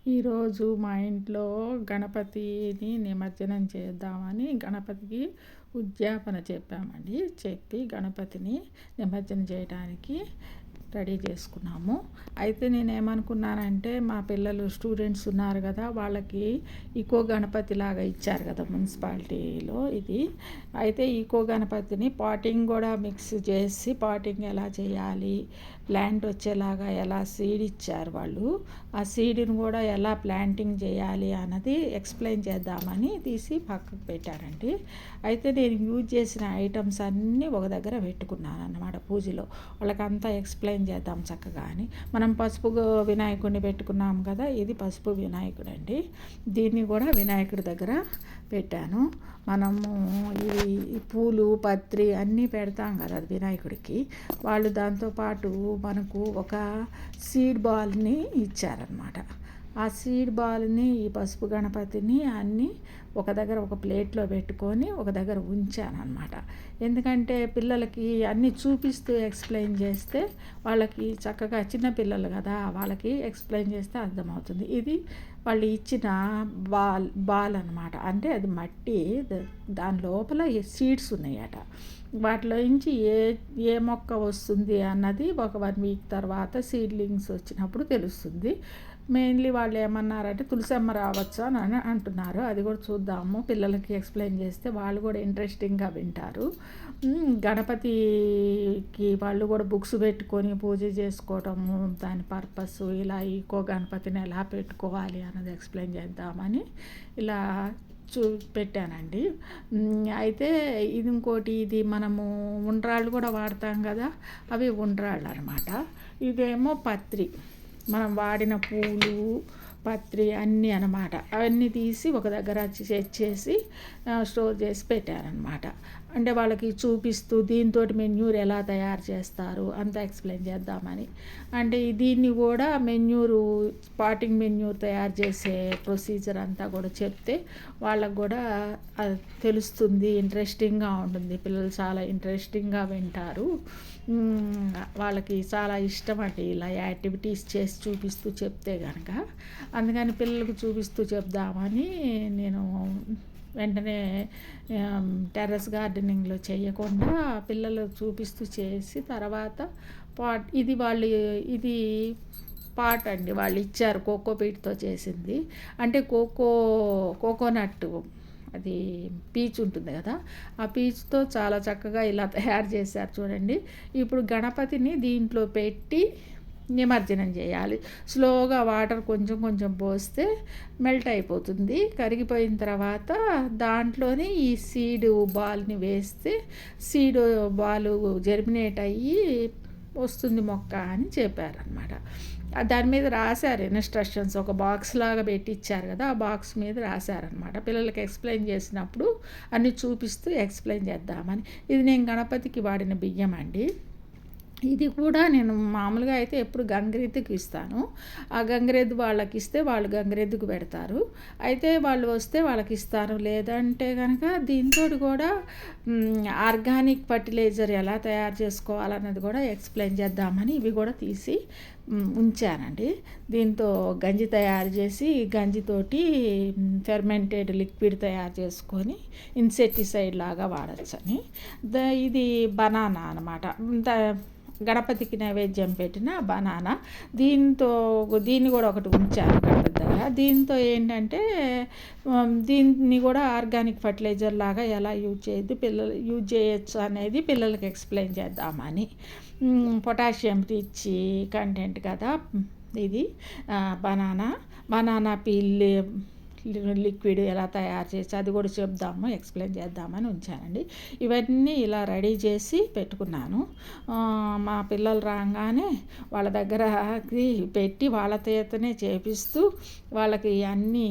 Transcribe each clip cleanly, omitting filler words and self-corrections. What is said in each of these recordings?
ఈరోజు మా ఇంట్లో గణపతిని నిమజ్జనం చేద్దామని గణపతికి ఉద్యాపన చెప్పామండి. చెప్పి గణపతిని నిమజ్జనం చేయడానికి రెడీ చేసుకున్నాము. అయితే నేనేమనుకున్నానంటే మా పిల్లలు స్టూడెంట్స్ ఉన్నారు కదా, వాళ్ళకి ఈకో గణపతి లాగా ఇచ్చారు కదా మున్సిపాలిటీలో. ఇది అయితే ఈకో గణపతిని పాటింగ్ కూడా మిక్స్ చేసి పాటింగ్ ఎలా చేయాలి, ప్లాంట్ వచ్చేలాగా ఎలా సీడ్ ఇచ్చారు వాళ్ళు, ఆ సీడ్ని కూడా ఎలా ప్లాంటింగ్ చేయాలి అన్నది ఎక్స్ప్లెయిన్ చేద్దామని తీసి పక్కకు పెట్టానండి. అయితే నేను యూజ్ చేసిన ఐటమ్స్ అన్నీ ఒక దగ్గర పెట్టుకున్నాను అన్నమాట. పూజలో వాళ్ళకంతా ఎక్స్ప్లెయిన్ చేద్దాం చక్కగా అని. మనం పసుపు వినాయకుడిని పెట్టుకున్నాం కదా, ఇది పసుపు వినాయకుడు అండి. దీన్ని కూడా వినాయకుడి దగ్గర పెట్టాను. మనము ఈ పూలు పత్రి అన్నీ పెడతాం కదా వినాయకుడికి. వాళ్ళు దాంతోపాటు మనకు ఒక సీడ్ బాల్ని ఇచ్చారనమాట. ఆ సీడ్ బాల్ని ఈ పసుపు గణపతిని అన్నీ ఒక దగ్గర ఒక ప్లేట్లో పెట్టుకొని ఒక దగ్గర ఉంచాను అనమాట. ఎందుకంటే పిల్లలకి అన్నీ చూపిస్తూ ఎక్స్ప్లెయిన్ చేస్తే వాళ్ళకి చక్కగా, చిన్నపిల్లలు కదా, వాళ్ళకి ఎక్స్ప్లెయిన్ చేస్తే అర్థమవుతుంది. ఇది వాళ్ళు ఇచ్చిన బాల్ అనమాట. అంటే అది మట్టి, దాని లోపల సీడ్స్ ఉన్నాయట. వాటిలో నుంచి ఏ మొక్క వస్తుంది అన్నది ఒక 1 వీక్ తర్వాత సీడ్లింగ్స్ వచ్చినప్పుడు తెలుస్తుంది. మెయిన్లీ వాళ్ళు ఏమన్నారంటే తులసమ్మ రావచ్చా అని అంటున్నారు. అది కూడా చూద్దాము. పిల్లలకి ఎక్స్ప్లెయిన్ చేస్తే వాళ్ళు కూడా ఇంట్రెస్టింగ్గా వింటారు. గణపతికి వాళ్ళు కూడా బుక్స్ పెట్టుకొని పూజ చేసుకోవటము, దాని పర్పస్, ఇలా ఈకో గణపతిని ఎలా పెట్టుకోవాలి అన్నది ఎక్స్ప్లెయిన్ చేద్దామని ఇలా పెట్టానండి. అయితే ఇది ఇంకోటి, ఇది మనము ఉండ్రాళ్ళు కూడా వాడతాం కదా, అవి ఉండ్రాళ్ళు అనమాట. ఇదేమో పత్రి, మనం వాడిన పూలు పత్రి అన్నీ అనమాట. అవన్నీ తీసి ఒక దగ్గర చేసి స్టోర్ చేసి పెట్టారనమాట. అంటే వాళ్ళకి చూపిస్తూ దీంతో మెన్యూర్ ఎలా తయారు చేస్తారు అంతా ఎక్స్ప్లెయిన్ చేద్దామని. అంటే దీన్ని కూడా పాటింగ్ మెన్యూర్ తయారు చేసే ప్రొసీజర్ అంతా కూడా చెప్తే వాళ్ళకు కూడా తెలుస్తుంది, ఇంట్రెస్టింగ్గా ఉంటుంది. పిల్లలు చాలా ఇంట్రెస్టింగ్గా వింటారు. వాళ్ళకి చాలా ఇష్టం అండి ఇలా యాక్టివిటీస్ చేసి చూపిస్తూ చెప్తే కనుక. అందుకని పిల్లలకు చూపిస్తూ చెప్దామని నేను వెంటనే టెర్రస్ గార్డెనింగ్లో చేయకుండా పిల్లలు చూపిస్తూ చేసి తర్వాత ఇది పాట్ అండి వాళ్ళు ఇచ్చారు, కోకోపీట్తో చేసింది. అంటే కోకోనట్, అది పీచ్ ఉంటుంది కదా, ఆ పీచ్తో చాలా చక్కగా ఇలా తయారు చేశారు చూడండి. ఇప్పుడు గణపతిని దీంట్లో పెట్టి నిమజ్జనం చేయాలి. స్లోగా వాటర్ కొంచెం కొంచెం పోస్తే మెల్ట్ అయిపోతుంది. కరిగిపోయిన తర్వాత దాంట్లోనే ఈ సీడ్ బాల్ని వేస్తే సీడ్ బాల్ జెర్మినేట్ అయ్యి వస్తుంది మొక్క అని చెప్పారనమాట. దాని మీద రాశారు ఇన్స్ట్రక్షన్స్, ఒక బాక్స్ లాగా పెట్టి ఇచ్చారు కదా, ఆ బాక్స్ మీద రాశారనమాట. పిల్లలకి ఎక్స్ప్లెయిన్ చేసినప్పుడు అన్నీ చూపిస్తూ ఎక్స్ప్లెయిన్ చేద్దామని. ఇది నేను గణపతికి వాడిన బియ్యం అండి. ఇది కూడా నేను మామూలుగా అయితే ఎప్పుడు గంగిరెద్దుకి ఇస్తాను. ఆ గంగిరెద్దు వాళ్ళకి ఇస్తే వాళ్ళు గంగిరెద్దుకు పెడతారు. అయితే వాళ్ళు వస్తే వాళ్ళకి ఇస్తాను. లేదంటే కనుక దీంతో కూడా ఆర్గానిక్ ఫర్టిలైజర్ ఎలా తయారు చేసుకోవాలన్నది కూడా ఎక్స్ప్లెయిన్ చేద్దామని ఇవి కూడా తీసి ఉంచానండి. దీంతో గంజి తయారు చేసి, గంజితోటి ఫెర్మెంటెడ్ లిక్విడ్ తయారు చేసుకొని ఇన్సెక్టిసైడ్ లాగా వాడచ్చని. ఇది బనానా అనమాట. గణపతికి నైవేద్యం పెట్టిన బనానా. దీన్ని కూడా ఒకటి ఉంచాను గణపతి దగ్గర. దీంతో ఏంటంటే దీన్ని కూడా ఆర్గానిక్ ఫర్టిలైజర్ లాగా ఎలా పిల్లలు యూజ్ చేయొచ్చు అనేది పిల్లలకి ఎక్స్ప్లెయిన్ చేద్దామని. పొటాషియం రిచ్ కంటెంట్ కదా ఇది. బనానా పీల్ లిక్విడ్ ఎలా తయారు చేసి అది కూడా చెప్దాము, ఎక్స్ప్లెయిన్ చేద్దామని ఉంచానండి. ఇవన్నీ ఇలా రెడీ చేసి పెట్టుకున్నాను. మా పిల్లలు రాగానే వాళ్ళ దగ్గర పెట్టి వాళ్ళ చేతనే చేపిస్తూ వాళ్ళకి అన్నీ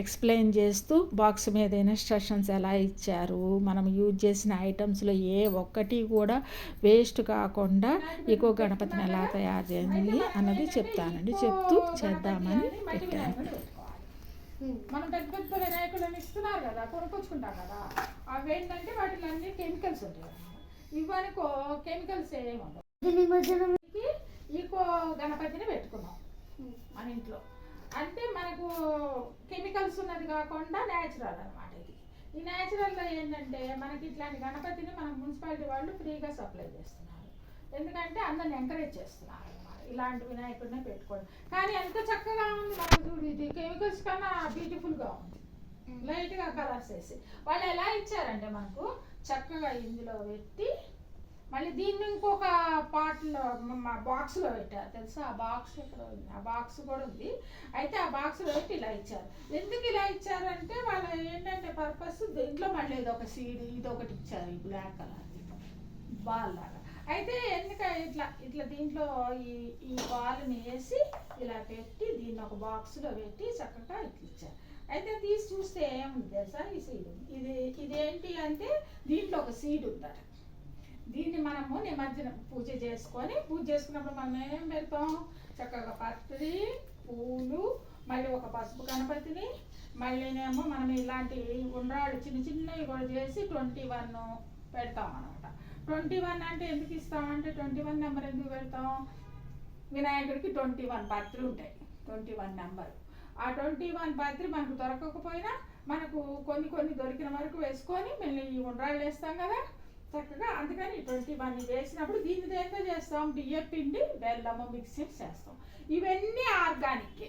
ఎక్స్ప్లెయిన్ చేస్తూ బాక్స్ మీద ఇన్స్ట్రక్షన్స్ ఎలా ఇచ్చారు, మనం యూజ్ చేసిన ఐటమ్స్లో ఏ ఒక్కటి కూడా వేస్ట్ కాకుండా ఈకో గణపతిని ఎలా తయారు చేయాలి అన్నది చెప్తానండి. చెప్తూ చేద్దామని పెట్టాను. మనం పెద్ద పెద్ద వినాయకులను ఇస్తున్నారు కదా, కొనుక్కొచ్చుకుంటాం కదా, అవి ఏంటంటే వాటిలో అన్ని కెమికల్స్ ఉంటాయి. ఇవనుకో కెమికల్స్ ఏముండవు. ఈకో గణపతిని పెట్టుకున్నాం మన ఇంట్లో. అంటే మనకు కెమికల్స్ ఉన్నది కాకుండా న్యాచురల్ అనమాట ఇది. ఈ న్యాచురల్లో ఏంటంటే మనకి ఇట్లాంటి గణపతిని మన మున్సిపాలిటీ వాళ్ళు ఫ్రీగా సప్లై చేస్తున్నారు. ఎందుకంటే అందరిని ఎంకరేజ్ చేస్తున్నారు అనమాట, ఇలాంటి వినాయకుడినే పెట్టుకోండి. కానీ ఎంత చక్కగా ఉంది మనకు చూడు, ఇది కెమికల్స్ కన్నా బ్యూటిఫుల్గా ఉంది. లైట్గా కలర్స్ వేసి వాళ్ళు ఎలా ఇచ్చారంటే మనకు చక్కగా ఇందులో పెట్టి మళ్ళీ దీన్ని ఇంకొక పాట్లో బాక్స్లో పెట్టారు తెలుసా. ఆ బాక్స్ ఎక్కడ ఉంది, ఆ బాక్స్ కూడా ఉంది. అయితే ఆ బాక్స్లో పెట్టి ఇలా ఇచ్చారు. ఎందుకు ఇలా ఇచ్చారంటే వాళ్ళు ఏంటంటే పర్పస్ దీంట్లో మళ్ళీ ఇదొక సీడ్ ఇదొకటి ఇచ్చారు, ఈ బ్లాక్ కలర్ బాల్ లాగా. అయితే ఎందుక ఇట్లా ఇట్లా దీంట్లో ఈ బాల్ని వేసి ఇలా పెట్టి దీన్ని ఒక బాక్స్లో పెట్టి చక్కగా ఇట్లా ఇచ్చారు. అయితే తీసి చూస్తే ఏముంది తెలుసా, ఈ సీడ్ ఇదేంటి అంటే దీంట్లో ఒక సీడ్ ఉందట. దీన్ని మనము నిమజ్జనం పూజ చేసుకున్నప్పుడు మనం ఏం పెడతాం, చక్కగా పత్రి పూలు, మళ్ళీ ఒక పసుపు గణపతిని, మళ్ళీనేమో మనం ఇలాంటి ఉండ్రాళ్ళు చిన్న చిన్నవి కూడా చేసి 21 పెడతాం అనమాట. 21 అంటే ఎందుకు ఇస్తామంటే 21 నెంబర్ ఎందుకు పెడతాం, వినాయకుడికి 21 పత్రి ఉంటాయి, 21 నెంబర్. ఆ 21 పత్రి మనకు దొరకకపోయినా మనకు కొన్ని దొరికిన వరకు వేసుకొని మళ్ళీ ఈ ఉండ్రాళ్ళు వేస్తాం కదా చక్కగా. అందుకని 21 వేసినప్పుడు దీన్ని దేంతో చేస్తాం, బియ్యం పిండి బెల్లము మిక్సీ చేస్తాం. ఇవన్నీ ఆర్గానిక్కే.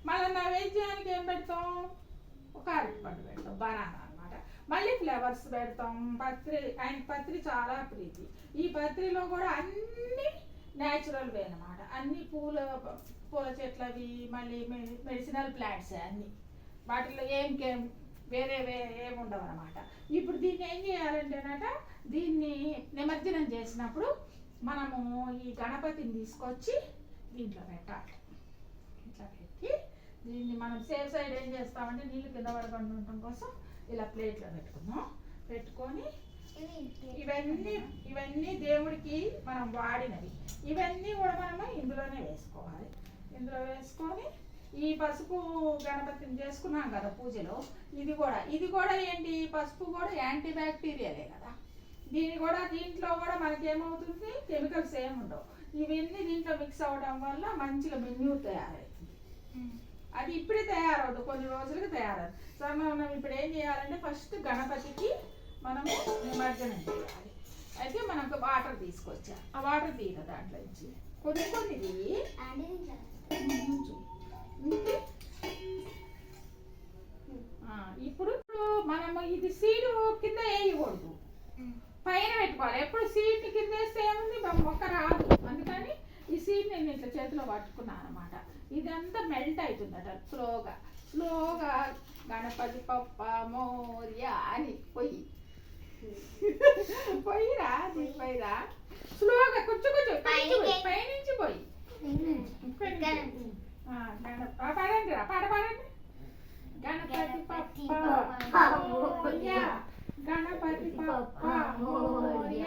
మళ్ళీ నైవేద్యానికి ఏం పెడతాం, ఒక అరటిపండు పెడతాం, బనానా అనమాట. మళ్ళీ ఫ్లవర్స్ పెడతాం. ఆయనకి పత్రి చాలా ప్రీతి. ఈ పత్రిలో కూడా అన్నీ న్యాచురల్వే అనమాట. అన్ని పూల చెట్లవి, మళ్ళీ మెడిసినల్ ప్లాంట్స్ అన్నీ. వాటిలో వేరే ఏముండవు అనమాట. ఇప్పుడు దీన్ని ఏం చేయాలంటేనట, దీన్ని నిమజ్జనం చేసినప్పుడు మనము ఈ గణపతిని తీసుకొచ్చి దీంట్లో పెట్టాలి. ఇట్లా పెట్టి దీన్ని మనం సేఫ్ సైడ్ ఏం చేస్తామంటే నీళ్ళు కింద పడకుండా ఉండటం కోసం ఇలా ప్లేట్లో పెట్టుకొని ఇవన్నీ దేవుడికి మనం వాడినవి. ఇవన్నీ కూడా మనము ఇందులోనే వేసుకోవాలి. ఇందులో వేసుకొని ఈ పసుపు గణపతిని చేసుకున్నాం కదా పూజలో, ఇది కూడా ఏంటి, పసుపు కూడా యాంటీ బ్యాక్టీరియలే కదా. దీంట్లో కూడా మనకి ఏమవుతుంది, కెమికల్స్ ఏముండవు. ఇవన్నీ దీంట్లో మిక్స్ అవ్వడం వల్ల మంచిగా మెన్యూర్ తయారవుతుంది. అది ఇప్పుడే తయారవుతుంది, కొన్ని రోజులకి తయారవుతుంది. సో మనం ఇప్పుడు ఏం చేయాలంటే ఫస్ట్ గణపతికి మనము నిమజ్జనం చేయాలి. అయితే మనకు వాటర్ తీసుకొచ్చా, ఆ వాటర్ తీయ దాంట్లో నుంచి కొన్ని ఇప్పుడు మనము ఇది సీడు కింద వేయకూడదు, పైన పెట్టుకోవాలి. ఎప్పుడు సీడ్ని కింద వేస్తే ఏముంది, మొక్క రాదు. అందుకని ఈ సీడ్ నేను ఇట్లా చేతిలో పట్టుకున్నాను అనమాట. ఇదంతా మెల్ట్ అవుతుందట స్లోగా గణపతి పప్ప మోర్య అని పోయిరా స్లోగా కొంచెం పైనుంచి పోయి పాడండి గణపతి పప్ప మోర్య గణపతి పప్ప మోర్య.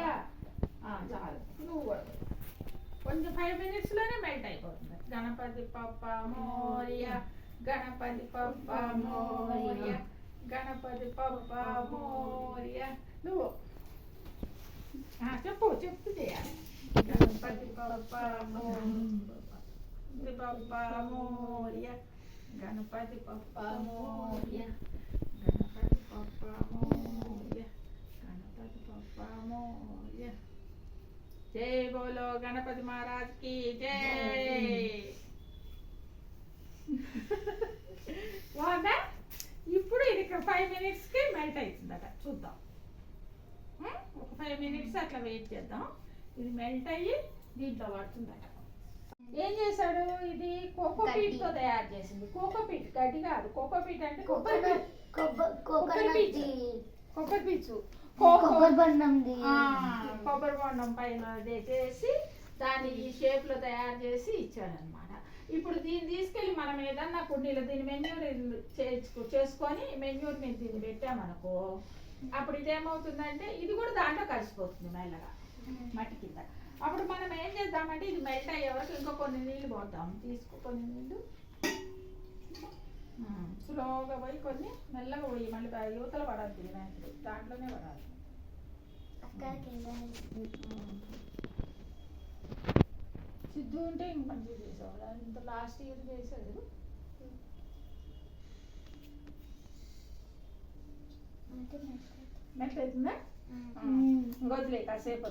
చాలు, నువ్వు కూడా కొంచెం 5 minutesలోనే మెల్ట్ అయిపోతుంది. గణపతి పప్ప మోర్య గణపతి పప్ప మోర్య గణపతి పప్ప మోర్య. నువ్వు చెప్తూ చేయాలి. గణపతి పప్ప మోర్య గణపతి పప్ప మోర్య గణపతి పప్ప మోర్య గణపతి పప్ప మోర్య. జై బోలో గణపతి మహారాజ్ కి జై. బాగుందా? ఇప్పుడు ఇది 5 minutesకి మెల్ట్ అవుతుందట, చూద్దాం. ఒక 5 minutes అట్లా వెయిట్ చేద్దాం. ఇది మెల్ట్ అయ్యి దీంట్లో పడుతుందట. ఏం చేశాడు, ఇది కోకోపీట్ తో తయారు చేసింది. కోకోపీట్ గడ్డి కాదు, కోకోపీట్ అంటే కొబ్బరి పీచు కొబ్బరి బొండం పైన చేసి దాన్ని ఈ షేప్ లో తయారు చేసి ఇచ్చాడనమాట. ఇప్పుడు దీన్ని తీసుకెళ్ళి మనం ఏదన్నా కుండీలో దీన్ని మెన్యూర్ చేసుకొని మెన్యూర్ మీద దీన్ని పెట్టామనుకో, అప్పుడు ఇదేమవుతుందంటే ఇది కూడా దాంట్లో కలిసిపోతుంది మెల్లగా మట్టి కింద. అప్పుడు మనం ఏం చేద్దామంటే ఇది మెల్ట్ అయ్యే వరకు ఇంకా కొన్ని నీళ్ళు పోద్దాం. కొన్ని నీళ్ళు స్లోగా పోయి కొన్ని మెల్లగా పోయి మళ్ళీ యువతల పడాలి, వినాయకుడు దాంట్లోనే పడాలి. సిద్ధు ఉంటే ఇంక మంచిగా చేసేవాడు, ఇంత లాస్ట్ ఇయర్ చేశాడు. మెట్లు అవుతుందా? వదిలే కాసేపు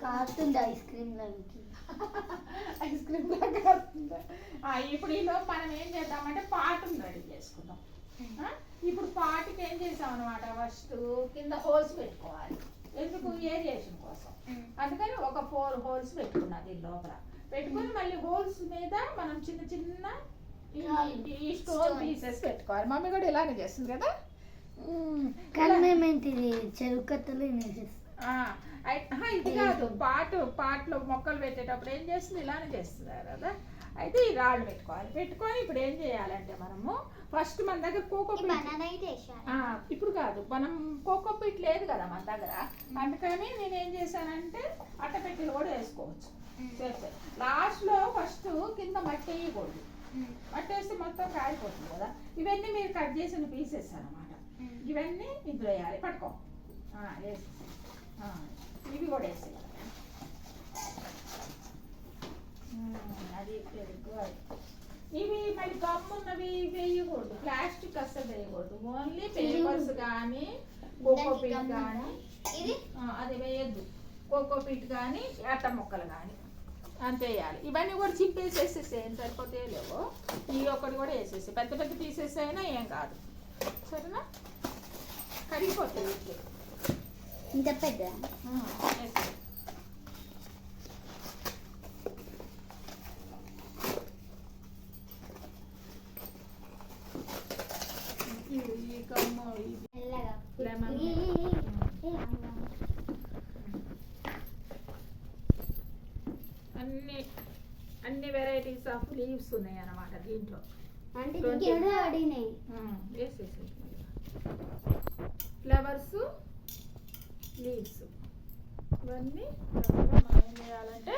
కాస్తుంది ఐస్ క్రీమ్ ఐస్ క్రీమ్ కాస్తుందా. ఇప్పుడు ఈలో మనం ఏం చేద్దామంటే పాటను రెడీ చేసుకుందాం. ఇప్పుడు పాటకి ఏం చేసాం అనమాట, ఫస్ట్ కింద హోల్స్ పెట్టుకోవాలి. ఎందుకు? ఏరియేషన్ కోసం. అందుకని ఒక 4 హోల్స్ పెట్టుకున్నా దీని లోపల. పెట్టుకుని మళ్ళీ హోల్స్ మీద మనం చిన్న చిన్న ఈ స్టోన్ పీసెస్ పెట్టుకోవాలి. మమ్మీ కూడా ఇలానే చేస్తుంది కదా. కానీ మేమేంటి చెరుకు కట్టలు ఇది కాదు, పాటలో మొక్కలు పెట్టేటప్పుడు ఏం చేస్తుంది, ఇలానే చేస్తున్నారు కదా. అయితే ఈ రాళ్ళు పెట్టుకోవాలి. పెట్టుకొని ఇప్పుడు ఏం చేయాలంటే మనము ఫస్ట్ మన దగ్గర కోకోపీట్, ఇప్పుడు కాదు, మనం కోకోపీట్ లేదు కదా మన దగ్గర. అందుకని నేను ఏం చేశానంటే అట్టపెట్టెలు కూడా వేసుకోవచ్చు. లాస్ట్లో ఫస్ట్ కింద మట్టి వేయకూడదు. మట్టి వేస్తే మొత్తం కాలిపోతుంది కదా. ఇవన్నీ మీరు కట్ చేసిన పీసెస్ అనమాట. ఇవన్నీ ఇందులో వేయాలి. పట్టుకో, వేసి ఇవి కూడా వేసేయాలి. అది ఇవి మళ్ళీ గమ్మున్నవి వేయకూడదు, ప్లాస్టిక్ అస్సలు వేయకూడదు. ఓన్లీ పేపర్స్ కానీ కోకోపీట్ కానీ అది వేయద్దు. కోకోపీట్ కానీ అట్ట మొక్కలు కానీ అంతే వేయాలి. ఇవన్నీ కూడా చింపేసేసేసి ఏం సరిపోతే లేవో ఈ ఒకటి కూడా వేసేసి పెద్ద పెద్ద పీసెస్ అయినా ఏం కాదు, సరేనా? కరిగిపోతుంది ఇంత పెద్ద. ఈ కమ్ము లెమన్ అన్ని వెరైటీస్ ఆఫ్ లీవ్స్ ఉన్నాయి అన్నమాట దీంట్లో. వేసేసి ఫ్లవర్స్, లీవ్స్ ఇవన్నీ మనం ఏం చేయాలంటే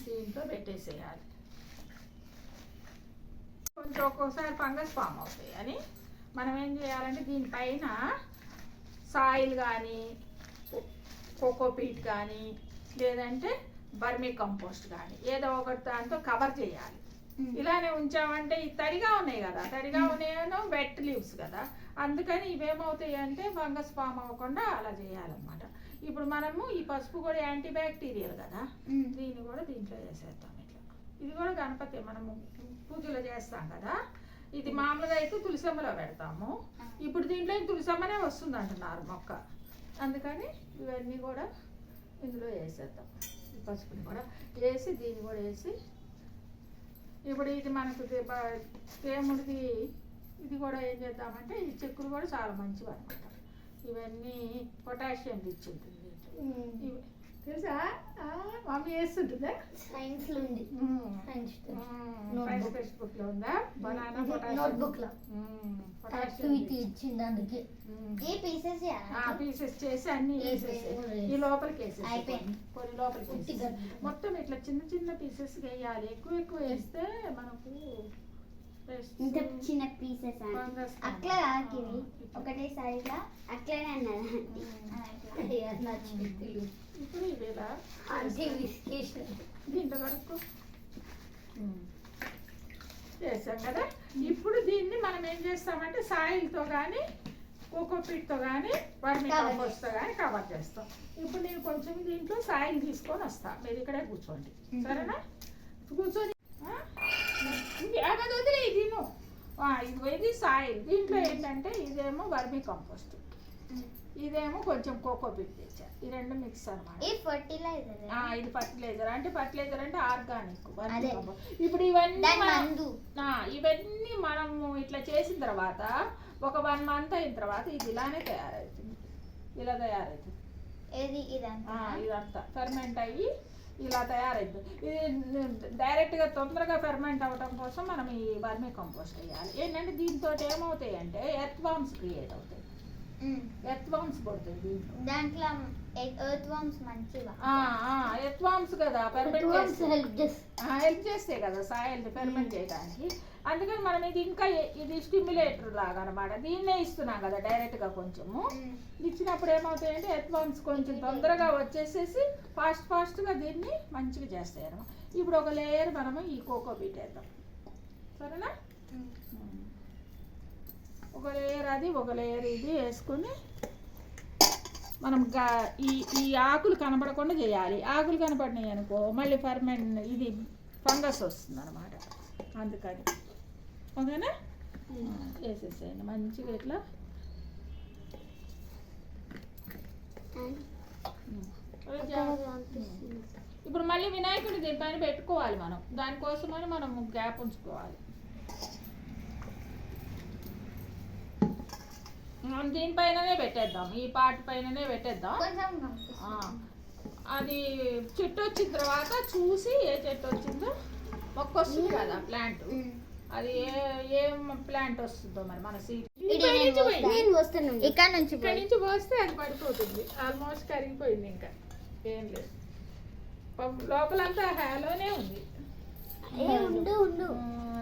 దీంట్లో పెట్టేసేయాలి. కొంచెం ఒక్కోసారి ఫంగస్ ఫామ్ అవుతాయి అని మనం ఏం చేయాలంటే దీనిపైన సాయిల్ కానీ కోకోపీట్ కానీ లేదంటే బర్మీ కంపోస్ట్ కానీ ఏదో ఒకటి దాంతో కవర్ చేయాలి. ఇలానే ఉంచామంటే ఈ తడిగా ఉన్నాయి కదా, తడిగా ఉన్నాయో వెట్ లీవ్స్ కదా, అందుకని ఇవేమవుతాయి అంటే ఫంగస్ ఫామ్ అవ్వకుండా అలా చేయాలన్నమాట. ఇప్పుడు మనము ఈ పసుపు కూడా యాంటీ బ్యాక్టీరియల్ కదా, దీన్ని కూడా దీంట్లో వేసేద్దాం. ఇట్లా ఇది కూడా గణపతి మనము పూజలో చేస్తాం కదా. ఇది మామూలుగా అయితే తులసమ్మలో పెడతాము. ఇప్పుడు దీంట్లో తులసమ్మనే వస్తుంది అంటున్నారు మొక్క, అందుకని ఇవన్నీ కూడా ఇందులో వేసేద్దాం. ఈ పసుపుని కూడా వేసి దీన్ని కూడా వేసి ఇప్పుడు ఇది మనకు దేవుడిది ఇది కూడా ఏం చేద్దామంటే ఈ చెక్కులు కూడా చాలా మంచివి అనమాట. ఇవన్నీ పొటాషియం రిచ్ ఉంటుంది. తెలుసా? మమ్మీ వేస్తుంటుందా? సైన్స్లో ఉంది, సైన్స్ టెక్స్ట్ బుక్ లో ఉందా? బనానా నోట్ బుక్ లో ఇచ్చింది. అందుకే ఈ పీసెస్ చేసి అన్ని వేసేసి ఈ లోపలికి వేసేసి కొన్ని లోపలికి మొత్తం ఇట్లా చిన్న చిన్న పీసెస్ వేయాలి. ఎక్కువ వేస్తే మనకు ఇంత చిన్న పీసెస్ అట్లా కాకివి ఒకటేసారి ఇట్లా అట్లనే అన్నది. ఇప్పుడు ఇవేలా దీంట్లో కడుక్కో చేసాం కదా. ఇప్పుడు దీన్ని మనం ఏం చేస్తామంటే సాయిల్తో కానీ కోకోపీట్తో కానీ వర్మీ కంపోస్ట్తో కానీ కవర్ చేస్తాం. ఇప్పుడు నేను కొంచెం దీంట్లో సాయిల్ తీసుకొని వస్తాను, మీరు ఇక్కడే కూర్చోండి, సరేనా? కూర్చొని అది వదిలే దీను ఇది సాయిల్. దీంట్లో ఏంటంటే ఇదేమో వర్మీ కంపోస్ట్, ఇదేమో కొంచెం కోకోపీట్ తెచ్చా. ఈ రెండు మిక్స్ అనమాట. ఇది ఫర్టిలైజర్ అంటే ఫర్టిలైజర్ అంటే ఆర్గానిక్. ఇప్పుడు ఇవన్నీ మనము ఇట్లా చేసిన తర్వాత ఒక 1 month అయిన తర్వాత ఇది ఇలానే తయారవుతుంది. ఇలా తయారవుతుంది ఇదంతా ఫెర్మెంట్ అయ్యి ఇలా తయారవుతుంది. ఇది డైరెక్ట్గా తొందరగా ఫెర్మెంట్ అవ్వడం కోసం మనం ఈ వర్మీ కంపోస్ట్ వేయాలి. ఏంటంటే దీంతో ఏమవుతాయి అంటే ఎర్త్ వామ్స్ క్రియేట్ అవుతాయి. ఎర్త్ వామ్స్ పడుతుంది దీంట్లో. దాంట్లో ఎర్త్ వామ్స్ మంచిగా ఎర్త్ వామ్స్ కదా ఫెర్మెంట్ హెల్ప్ చేస్తాయి కదా సాయిల్ ఫెర్మెంట్ చేయడానికి. అందుకని మనం ఇది ఇంకా ఇది స్టిమ్యులేటర్ లాగా అనమాట. దీన్నే ఇస్తున్నాం కదా డైరెక్ట్గా కొంచెము. ఇచ్చినప్పుడు ఏమవుతాయంటే ఎర్త్ వామ్స్ కొంచెం తొందరగా వచ్చేసేసి ఫాస్ట్గా దీన్ని మంచిగా చేస్తాయి అన్నమాట. ఇప్పుడు ఒక లేయర్ మనము ఈ కోకో బీట్ వేద్దాం, సరేనా? ఒక లేయర్ అది ఒక లేయర్ ఇది వేసుకుని మనం ఈ ఆకులు కనపడకుండా చేయాలి. ఆకులు కనపడినాయి అనుకో మళ్ళీ ఫర్మెంట్ ఇది ఫంగస్ వస్తుంది అనమాట. అందుకని ఓకేనా, వేసేసేయండి మంచిగా ఇట్లా. ఇప్పుడు మళ్ళీ వినాయకుడి దీనిపైన పెట్టుకోవాలి మనం. దానికోసమని మనం గ్యాప్ ఉంచుకోవాలి. మనం దీనిపైననే పెట్టేద్దాం, ఈ పార్ట్ పైననే పెట్టేద్దాం. అది చెట్టు వచ్చిన తర్వాత చూసి ఏ చెట్టు వచ్చిందో మొక్క వస్తుంది కదా ప్లాంట్, అది ఏం ప్లాంట్ వస్తుందో మరి మన సీడ్ ఇక్కడ నుంచి పోస్తే అది పడిపోతుంది. ఆల్మోస్ట్ కరిగిపోయింది, ఇంకా ఏం లేదు. లోపలంతా హ్యాలోనే ఉంది.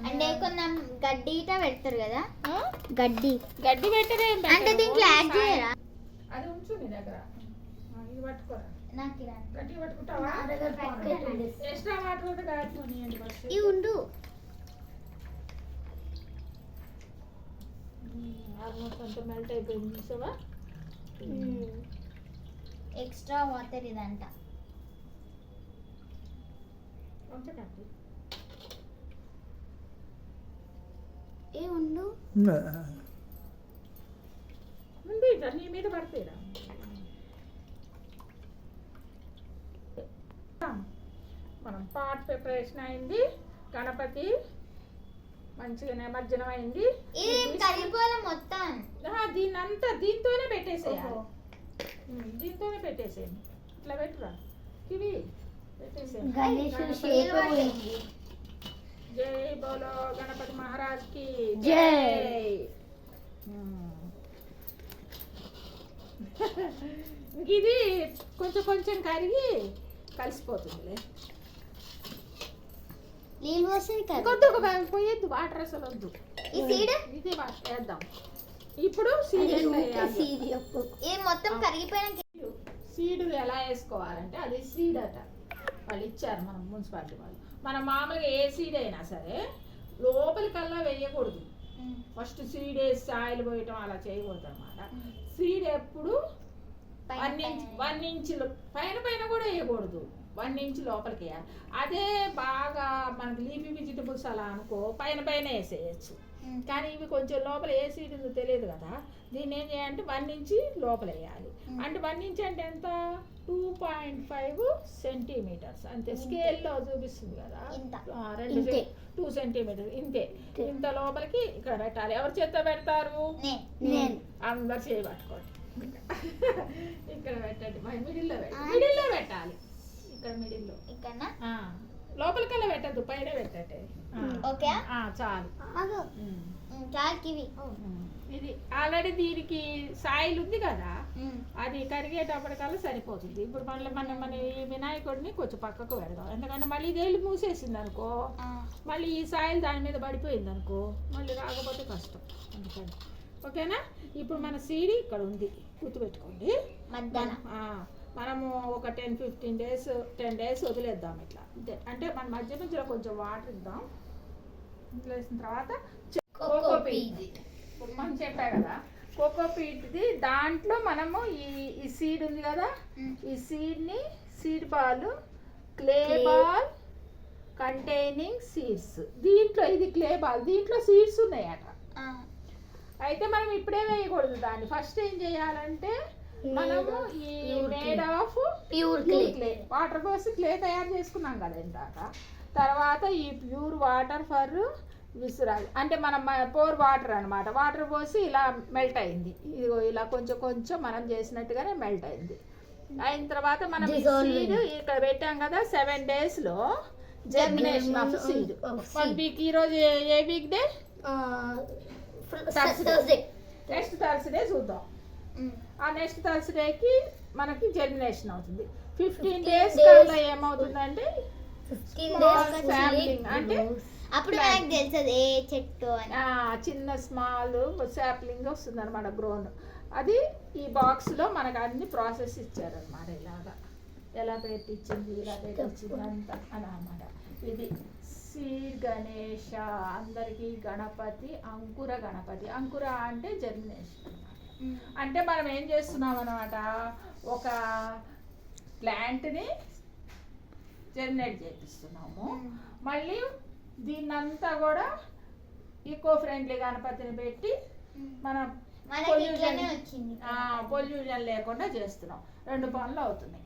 అంటే కొంచెం గడ్డి ఇట పెడతారు కదా, గడ్డి పెట్టరే అంటే దీంట్లో యాడ్ చేయరా? అది ఉంచు నీ దగ్గర. ఇది పట్టుకోరా, నాకు గడ్డి పట్టుకుంటావా? ఎక్స్ట్రా వాటర్ కూడా కాచుకోనియండి ఫస్ట్. ఇవి ఉండు. ఆల్మోస్ట్ అంతా మెల్ట్ అయిపోయింది చూసావా? Extra water ఇదంట. ఉంచకండి. ఏ ఉండు ఉంది, నీ మీద పడతాయిరా. మనం పాట్ ప్రిపరేషన్ అయింది, గణపతి మంచిగా నిమజ్జనం అయింది. మొత్తం దీన్నంతా దీంతోనే పెట్టేసేయాలి. దీంతోనే పెట్టేసేయండి. ఇట్లా పెట్టురా, ఇవి పెట్టేసేయండి. జై బోలో గణపతి మహారాజ్ కి జై. ఇది కొంచెం కొంచెం కరిగి కలిసిపోతుంది. కొద్ది పోయొద్దు, వాటర్ అసలు వద్దు. ఇది వేద్దాం. ఇప్పుడు మొత్తం కరిగిపోయిన సీడ్ ఎలా వేసుకోవాలంటే అది సీడ్ అట వాళ్ళు ఇచ్చారు మనం మున్సిపాలిటీ వాళ్ళు. మనం మామూలుగా ఏ సీడ్ అయినా సరే లోపలికల్లా వేయకూడదు. ఫస్ట్ సీడ్ వేసి ఆయిల్ పోయటం అలా చేయకూడదు అనమాట. సీడ్ ఎప్పుడు 1 ఇంచ్ పైన కూడా వేయకూడదు, 1 ఇంచ్ లోపలికి వేయాలి. అదే బాగా మనకి లీఫీ వెజిటబుల్స్ అలా అనుకో పైన వేసేయచ్చు. కానీ ఇవి కొంచెం లోపల ఏ సీడ్ ఉందో తెలియదు కదా. దీన్ని ఏం చేయాలంటే 1 ఇంచ్ లోపల వేయాలి. అంటే 1 ఇంచ్ అంటే ఎంత, 2.5 సెంటీమీటర్స్ అంతే. స్కేల్లో చూపిస్తుంది కదా, 2 సెంటీమీటర్స్ ఇంతే. ఇంత లోపలికి ఇక్కడ పెట్టాలి. ఎవరి చేత్తో పెడతారు? అందరు చేయబట్టుకోండి. ఇక్కడ పెట్టండి, మిడిల్లో పెట్టాలి. ఇక్కడ మిడిల్లో, లోపలికల్లా పెట్టద్దు, పైన పెట్టండి. చాలు. ఇది ఆల్రెడీ దీనికి సాయిల్ ఉంది కదా, అది కరిగేటప్పటికల్లా సరిపోతుంది. ఇప్పుడు మన ఈ వినాయకుడిని కొంచెం పక్కకు పెడదాం. ఎందుకంటే మళ్ళీ ఇదేళ్ళు మూసేసింది అనుకో, మళ్ళీ ఈ సాయిల్ దాని మీద పడిపోయింది అనుకో, మళ్ళీ రాకపోతే కష్టం. అందుకని ఓకేనా. ఇప్పుడు మన సీడీ ఇక్కడ ఉంది, గుర్తుపెట్టుకోండి. మనము ఒక 10 డేస్ వదిలేద్దాం ఇట్లా అంతే. అంటే మన మధ్యలో కొంచెం వాటర్ ఇద్దాం. వేసిన తర్వాత కోకోపీట్ మనం చెప్పా కదా, కోకోపీట్ది దాంట్లో మనము ఈ సీడ్ ఉంది కదా, ఈ seed ball, clay ball containing seeds. దీంట్లో ఇది క్లే బాల్, దీంట్లో సీడ్స్ ఉన్నాయట. అయితే మనం ఇప్పుడే వేయకూడదు దాన్ని. ఫస్ట్ ఏం చేయాలంటే మనము ఈ made of pure clay water పోసి క్లే తయారు చేసుకున్నాం కదా ఇందాక. తర్వాత ఈ ప్యూర్ వాటర్ ఫర్ విసురాలి, అంటే మనం పోర్ వాటర్ అనమాట. వాటర్ పోసి ఇలా మెల్ట్ అయింది. ఇదిగో ఇలా కొంచెం మనం చేసినట్టుగానే మెల్ట్ అయింది. అయిన తర్వాత మనం సీడ్ ఇక్కడ పెట్టాం కదా, 7 డేస్లో జర్మినేషన్ ఆఫ్ సీడ్. 1 వీక్. ఈరోజు ఏ వీక్ డే? నెక్స్ట్ థర్స్డే చూద్దాం. ఆ నెక్స్ట్ థర్స్డేకి మనకి జర్మినేషన్ అవుతుంది. 15 15 days days కల్లా ఏమవుతుందంటే 15 Small days sapling అంటే అప్పుడు మనకు తెలుస్తుంది ఏ చెట్టు అని. చిన్న స్మాల్ శాప్లింగ్ వస్తుంది అనమాట గ్రోన్. అది ఈ బాక్స్లో మనకు అన్ని ప్రాసెస్ ఇచ్చారనమాట. ఇలాగా ఎలా పెట్టించింది ఇలా పెట్టించింది అంతా అని అనమాట. ఇది సీడ్ గణేష అందరికీ గణపతి అంకుర గణపతి. అంకుర అంటే జర్మినేషన్. అంటే మనం ఏం చేస్తున్నాం అనమాట, ఒక ప్లాంట్ని జర్మినేట్ చేపిస్తున్నాము. మళ్ళీ దీన్నంతా కూడా ఈకో ఫ్రెండ్లీ గణపతిని పెట్టి మనం పొల్యూషన్ లేకుండా చేస్తున్నాం. 2 పనులు అవుతున్నాయి.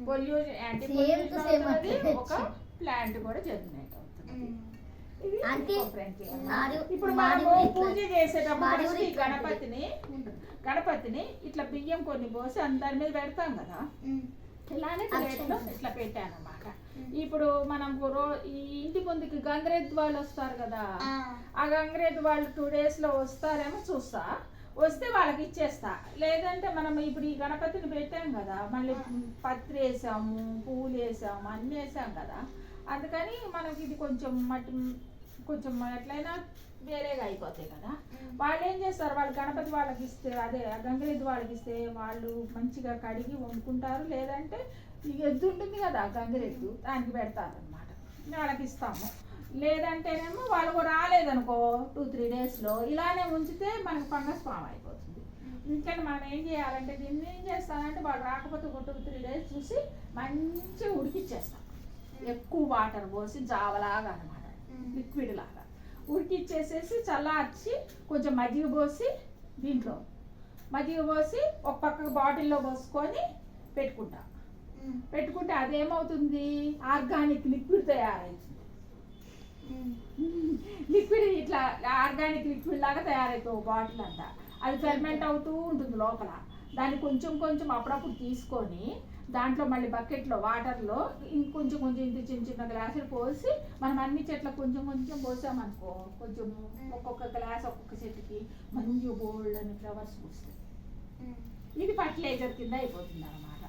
పొల్యూషన్ యాంటీ పొల్యూషన్ అవుతున్నది, ఒక ప్లాంట్ కూడా జర్మినేట్ అవుతుంది. ఇప్పుడు మనము పూజ చేసేటప్పుడు ఈ గణపతిని ఇట్లా బియ్యం కొన్ని పోసి దాని మీద పెడతాం కదా, ఇలానే ప్లేట్లో ఇట్లా పెట్టాను అన్నమాట. ఇప్పుడు మనం ఈ ఇంటి ముందుకి గంగరెద్దు వాళ్ళు వస్తారు కదా, ఆ గంగరెద్దు వాళ్ళు 2 days లో వస్తారేమో చూస్తా, వస్తే వాళ్ళకి ఇచ్చేస్తా. లేదంటే మనం ఇప్పుడు ఈ గణపతిని పెట్టాం కదా, మళ్ళీ పత్రి వేసాము, పువ్వులు వేసాము, అన్నీ వేసాం కదా, అందుకని మనకి ఇది కొంచెం కొంచెం ఎట్లయినా వేరేగా అయిపోతాయి కదా. వాళ్ళు ఏం చేస్తారు, వాళ్ళు గణపతి వాళ్ళకి ఇస్తే, అదే గంగరెద్దు వాళ్ళకి ఇస్తే వాళ్ళు మంచిగా కడిగి వండుకుంటారు. లేదంటే ఈ ఎద్దు ఉంటుంది కదా గంగరెద్దు, దానికి పెడతారు అనమాట, వాళ్ళకి ఇస్తాము. లేదంటేనేమో వాళ్ళు కూడా రాలేదనుకో 2-3 daysలో ఇలానే ఉంచితే మనకు ఫంగస్ ఫామ్ అయిపోతుంది. ఇంకని మనం ఏం చేయాలంటే దీన్ని ఏం చేస్తానంటే వాళ్ళు రాకపోతే ఒక 2-3 days చూసి మంచిగా ఉడికిచ్చేస్తాం. ఎక్కువ వాటర్ పోసి జావలాగా అనమాట, లిక్విడ్ లాగా ఉడికిచ్చేసేసి చల్లార్చి కొంచెం మజ్జిగ పోసి దీంట్లో మజ్జిగ పోసి ఒక పక్కకు బాటిల్లో పోసుకొని పెట్టుకుంటే అదేమవుతుంది, ఆర్గానిక్ లిక్విడ్ తయారవుతుంది. లిక్విడ్ ఇట్లా ఆర్గానిక్ లిక్విడ్ లాగా తయారవుతుంది బాటిల్ అంతా. అది ఫెర్మెంట్ అవుతూ ఉంటుంది లోపల. దాన్ని కొంచెం కొంచెం అప్పుడప్పుడు తీసుకొని దాంట్లో మళ్ళీ బకెట్లో వాటర్లో ఇంకొంచెం ఇంత చిన్న గ్లాసులు పోసి మనం అన్ని చెట్లకు కొంచెం కొంచెం పోసామనుకో, కొంచెం ఒక్కొక్క గ్లాస్ ఒక్కొక్క చెట్టుకి మంచి బోల్డ్ అని ఫ్లవర్స్ పూస్తాయి. ఇది ఫర్టిలైజర్ కింద అయిపోతుంది అనమాట.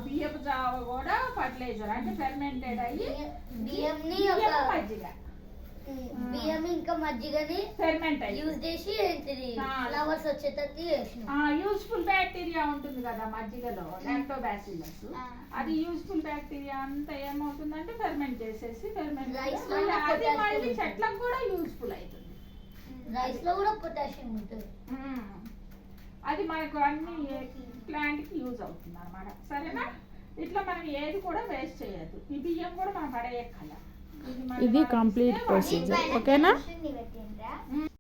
బియ్యపు జావ కూడా ఫర్టిలైజర్, అంటే ఫెర్మెంటెడ్ అయ్యి బియ్యం ఇంకా మజ్జిగని ఫెర్మెంట్ యూజ్ చేసి ఫ్లవర్స్ వచ్చేటట్టు యూస్ఫుల్ బ్యాక్టీరియా ఉంటుంది కదా మజ్జిగలో, లాక్టోబాసిల్లస్. అది యూస్ఫుల్ బ్యాక్టీరియా అంతా ఏమవుతుందంటే ఫెర్మెంట్ చేసేసి అది మళ్ళీ చెట్లకు కూడా యూస్ఫుల్ అవుతుంది. రైస్ లో కూడా పొటాషియం ఉంటుంది. అది మనకు అన్ని ప్లాంట్కి యూజ్ అవుతుంది అనమాట. సరేనా? ఇట్లా మనం ఏది కూడా వేస్ట్ చేయొద్దు. ఈ బియ్యం కూడా మనం పడేయక్కల. ఇది కంప్లీట్ ప్రొసీజర్. ఓకేనా?